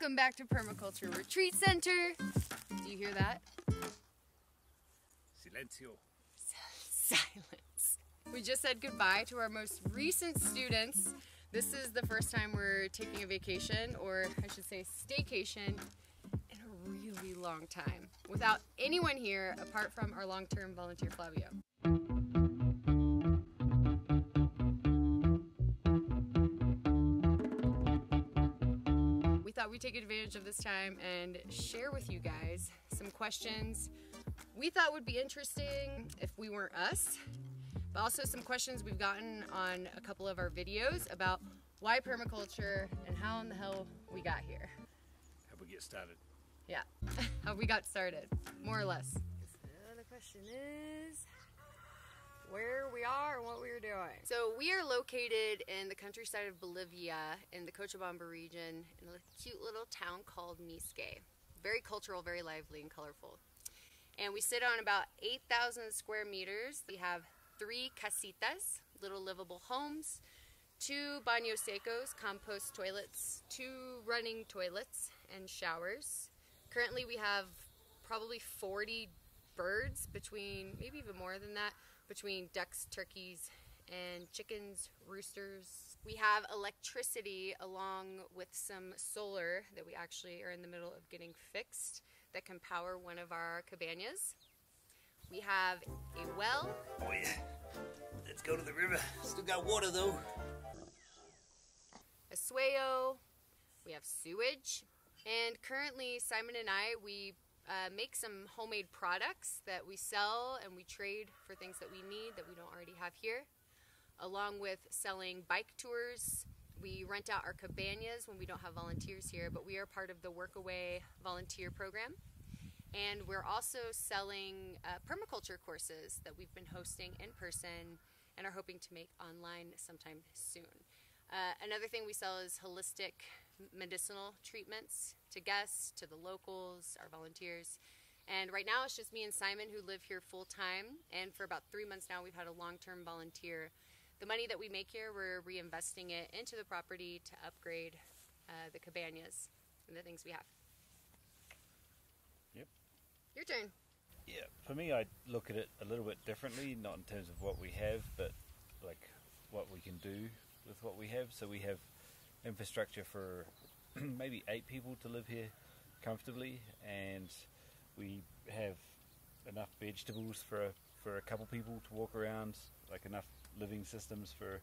Welcome back to Permaculture Retreat Center. Do you hear that? Silencio. Silence. We just said goodbye to our most recent students. This is the first time we're taking a vacation, or I should say staycation, in a really long time, without anyone here apart from our long-term volunteer Flavio. We thought we'd take advantage of this time and share with you guys some questions we thought would be interesting if we weren't us, but also some questions we've gotten on a couple of our videos about why permaculture and how in the hell we got here. How we get started. Yeah, how we got started, more or less. The question is where we are and what we were doing. So we are located in the countryside of Bolivia in the Cochabamba region in a cute little town called Misque. Very cultural, very lively and colorful. And we sit on about 8,000 square meters. We have 3 casitas, little livable homes, 2 baños secos, compost toilets, 2 running toilets and showers. Currently we have probably 40 birds, between, maybe even more than that, between ducks, turkeys, and chickens, roosters. We have electricity along with some solar that we actually are in the middle of getting fixed that can power one of our cabanas. We have a well. Oh yeah, let's go to the river. Still got water though. A sueo. We have sewage. And currently Simon and I, we make some homemade products that we sell and we trade for things that we need that we don't already have here, along with selling bike tours. We rent out our cabanas when we don't have volunteers here, but we are part of the Workaway volunteer program. And we're also selling permaculture courses that we've been hosting in person and are hoping to make online sometime soon. Another thing we sell is holistic medicinal treatments to guests, to the locals, our volunteers. And right now it's just me and Simon who live here full time. And for about 3 months now we've had a long-term volunteer. The money that we make here, we're reinvesting it into the property to upgrade the cabanas and the things we have. Yep. Your turn. Yeah, for me I look at it a little bit differently, not in terms of what we have, but like what we can do with what we have. So we have infrastructure for maybe 8 people to live here comfortably, and we have enough vegetables for a couple people to walk around, like enough living systems for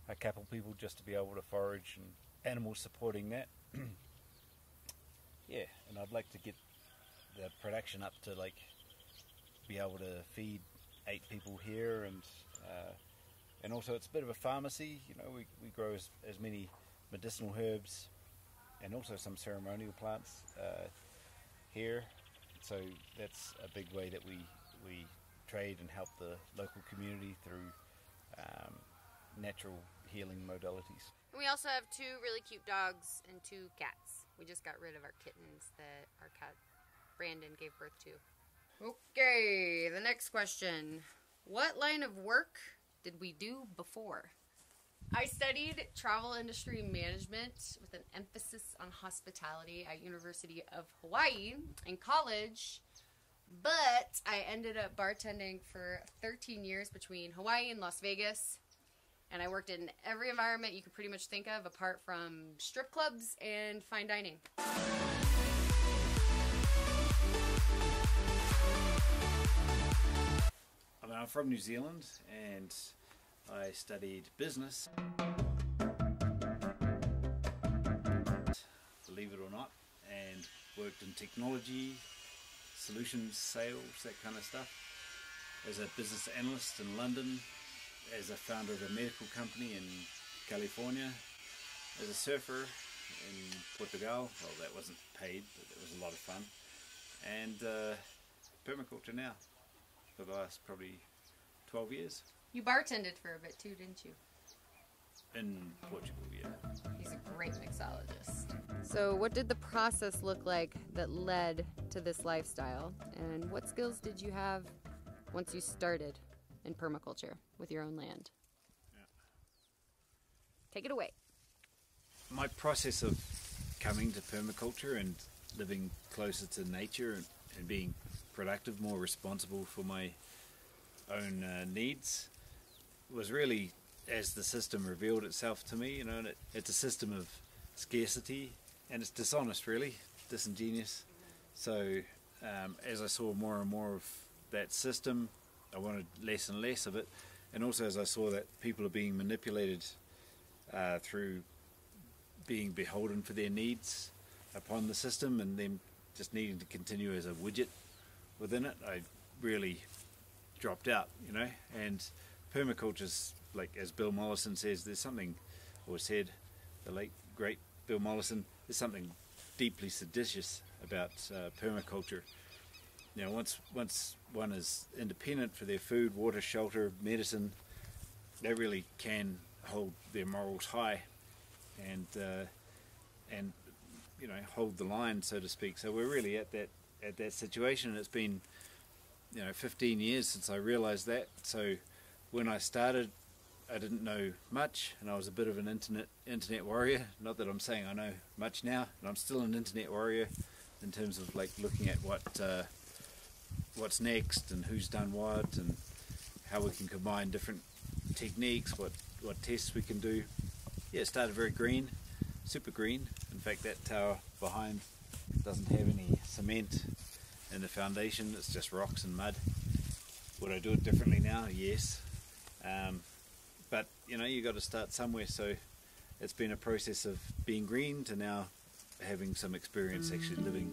a couple people just to be able to forage, and animals supporting that. Yeah, and I'd like to get the production up to like be able to feed 8 people here, and also it's a bit of a pharmacy. You know, we grow as many medicinal herbs and also some ceremonial plants here. So that's a big way that we trade and help the local community through natural healing modalities. And we also have 2 really cute dogs and 2 cats. We just got rid of our kittens that our cat Brandon gave birth to. Okay, the next question. What line of work did we do before? I studied travel industry management with an emphasis on hospitality at University of Hawaii in college, but I ended up bartending for 13 years between Hawaii and Las Vegas, and I worked in every environment you could pretty much think of apart from strip clubs and fine dining. I mean, I'm from New Zealand and I studied business, believe it or not, and worked in technology, solutions, sales, that kind of stuff, as a business analyst in London, as a founder of a medical company in California, as a surfer in Portugal. Well, that wasn't paid, but it was a lot of fun. And permaculture now for the last probably 12 years. You bartended for a bit too, didn't you? In Portugal, yeah. He's a great mixologist. So what did the process look like that led to this lifestyle? And what skills did you have once you started in permaculture with your own land? Yeah. Take it away. My process of coming to permaculture and living closer to nature and being productive, more responsible for my own needs, was really as the system revealed itself to me. You know, and it's a system of scarcity, and it's dishonest, really, disingenuous. So as I saw more and more of that system, I wanted less and less of it. And also as I saw that people are being manipulated through being beholden for their needs upon the system, and them just needing to continue as a widget within it, I really dropped out, you know. And permaculture's, like as Bill Mollison says, there's something, or said, the late great Bill Mollison, there's something deeply seditious about permaculture. You know, once one is independent for their food, water, shelter, medicine, they really can hold their morals high, and you know, hold the line, so to speak. So we're really at that situation, and it's been, you know, 15 years since I realized that. So when I started, I didn't know much, and I was a bit of an internet warrior. Not that I'm saying I know much now, and I'm still an internet warrior in terms of like looking at what's next and who's done what and how we can combine different techniques, what tests we can do. Yeah, it started very green, super green. In fact, that tower behind doesn't have any cement in the foundation, it's just rocks and mud. Would I do it differently now? Yes. But you know, you got to start somewhere. So it's been a process of being green to now having some experience actually living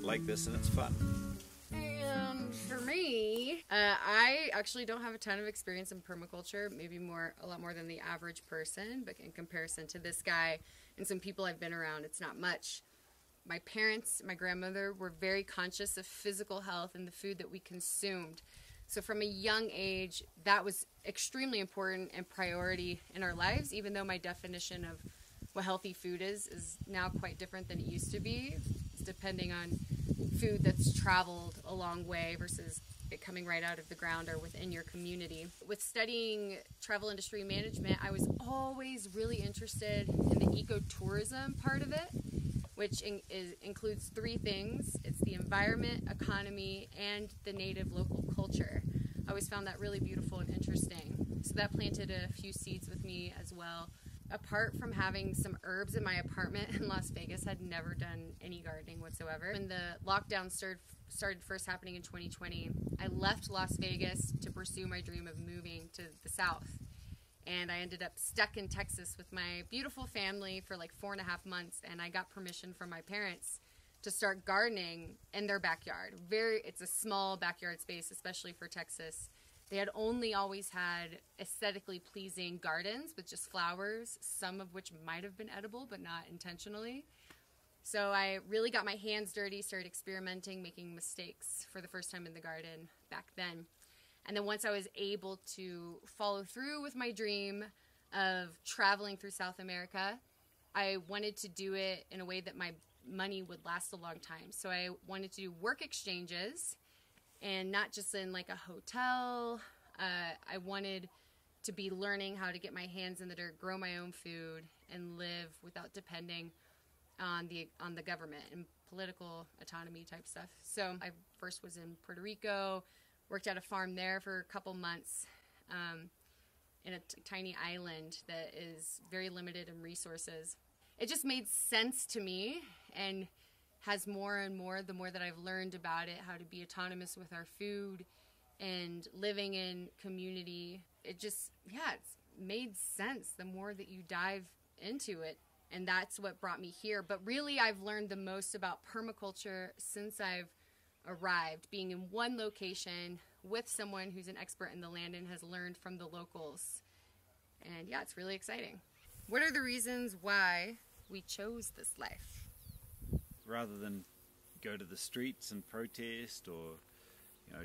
like this, and it's fun. And for me, I actually don't have a ton of experience in permaculture, maybe a lot more than the average person, but in comparison to this guy and some people I've been around, it's not much. My parents, my grandmother were very conscious of physical health and the food that we consumed. So from a young age, that was extremely important and priority in our lives, even though my definition of what healthy food is now quite different than it used to be. It's depending on food that's traveled a long way versus it coming right out of the ground or within your community. With studying travel industry management, I was always really interested in the ecotourism part of it, which includes three things. It's the environment, economy, and the native local culture. I always found that really beautiful and interesting. So that planted a few seeds with me as well. Apart from having some herbs in my apartment in Las Vegas, I'd never done any gardening whatsoever. When the lockdown started first happening in 2020, I left Las Vegas to pursue my dream of moving to the South. And I ended up stuck in Texas with my beautiful family for like 4.5 months, and I got permission from my parents to start gardening in their backyard. It's a small backyard space, especially for Texas. They had only always had aesthetically pleasing gardens with just flowers, some of which might have been edible, but not intentionally. So I really got my hands dirty, started experimenting, making mistakes for the first time in the garden back then. And then once I was able to follow through with my dream of traveling through South America, I wanted to do it in a way that my money would last a long time. So I wanted to do work exchanges, and not just in like a hotel. I wanted to be learning how to get my hands in the dirt, grow my own food, and live without depending on the government and political autonomy type stuff. So I first was in Puerto Rico, worked at a farm there for a couple months in a tiny island that is very limited in resources. It just made sense to me, and has more and more, the more that I've learned about it, how to be autonomous with our food and living in community. It just, it's made sense the more that you dive into it. And that's what brought me here. But really, I've learned the most about permaculture since I've arrived, being in one location with someone who's an expert in the land and has learned from the locals. And yeah, it's really exciting. What are the reasons why we chose this life? Rather than go to the streets and protest, or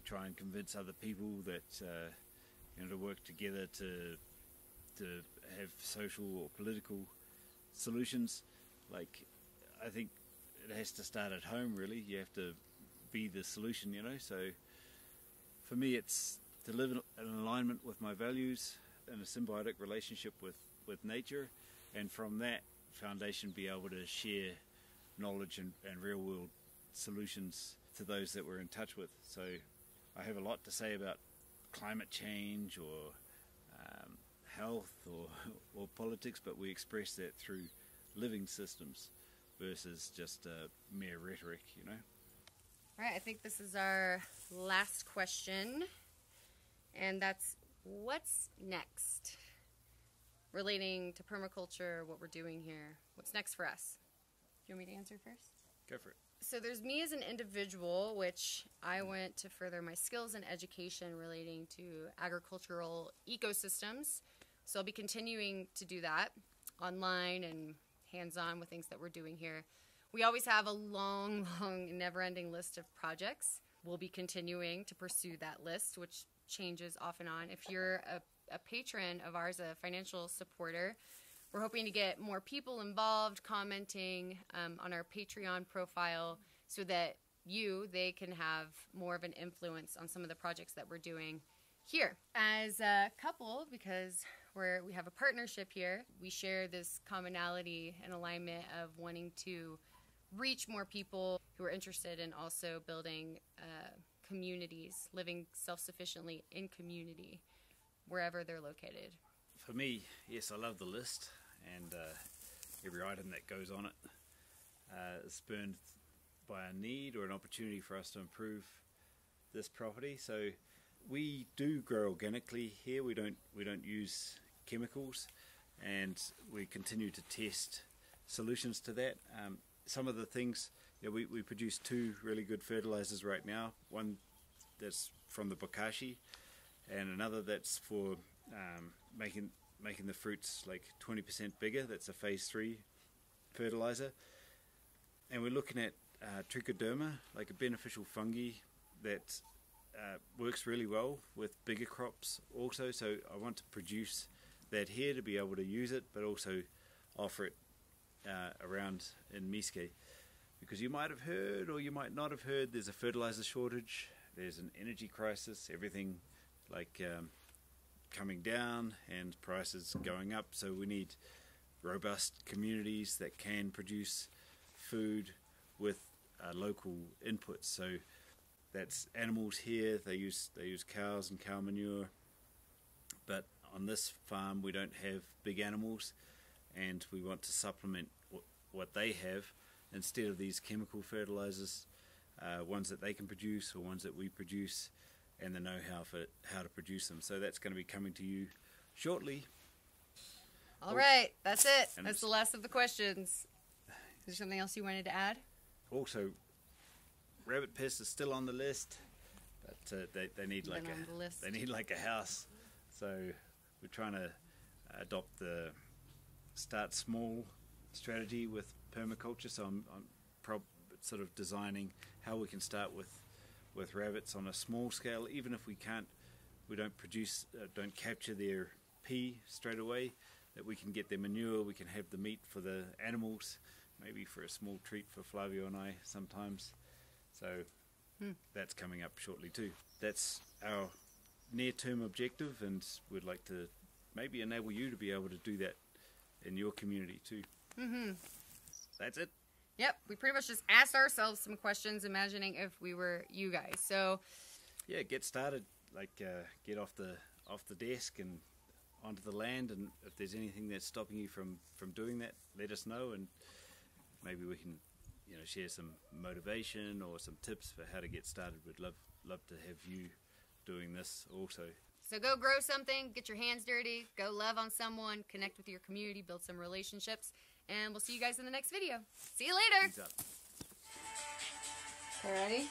try and convince other people that to work together to have social or political solutions, like, I think it has to start at home. Really, you have to be the solution. So for me, it's to live in alignment with my values in a symbiotic relationship with nature, and from that foundation be able to share knowledge and real world solutions to those that we're in touch with. So I have a lot to say about climate change or health or politics, but we express that through living systems versus just mere rhetoric, you know. All right, I think this is our last question, and that's what's next relating to permaculture, what we're doing here. What's next for us? Do you want me to answer first? Go for it. So there's me as an individual, which I went to further my skills and education relating to agricultural ecosystems. So I'll be continuing to do that online and hands-on with things that we're doing here. We always have a long, never-ending list of projects. We'll be continuing to pursue that list, which changes off and on. If you're a patron of ours, a financial supporter, we're hoping to get more people involved, commenting on our Patreon profile so that they can have more of an influence on some of the projects that we're doing here. As a couple, because we have a partnership here, we share this commonality and alignment of wanting to reach more people who are interested in also building communities, living self-sufficiently in community, wherever they're located. For me, yes, I love the list, and every item that goes on it is spurned by a need or an opportunity for us to improve this property. So we do grow organically here. We don't use chemicals, and we continue to test solutions to that. Some of the things, we produce 2 really good fertilizers right now. One that's from the bokashi, and another that's for making the fruits like 20% bigger. That's a phase 3 fertilizer. And we're looking at trichoderma, like a beneficial fungi that works really well with bigger crops also. So I want to produce that here to be able to use it, but also offer it around in Miske. Because you might have heard, or you might not have heard, there's a fertilizer shortage, there's an energy crisis, everything like coming down and prices going up. So we need robust communities that can produce food with local inputs. So that's animals here. They use cows and cow manure, but on this farm we don't have big animals, and we want to supplement what they have instead of these chemical fertilizers, ones that they can produce or ones that we produce, and the know-how for how to produce them. So that's going to be coming to you shortly. All right, that's it. That's the last of the questions. Is there something else you wanted to add? Also, rabbit pest is still on the list, but they need like a house. So we're trying to adopt the start small strategy with permaculture. So I'm sort of designing how we can start with rabbits on a small scale, even if we don't capture their pee straight away, that we can get their manure, we can have the meat for the animals, maybe for a small treat for Flavio and I sometimes. So that's coming up shortly too. That's our near-term objective, and we'd like to maybe enable you to be able to do that in your community too. That's it. Yep, we pretty much just asked ourselves some questions, imagining if we were you guys. So yeah, get started. Like get off the desk and onto the land, and if there's anything that's stopping you from doing that, let us know, and maybe we can share some motivation or some tips for how to get started. We'd love to have you doing this also. So go grow something, get your hands dirty, go love on someone, connect with your community, build some relationships, and we'll see you guys in the next video. See you later. Peace out. Alrighty.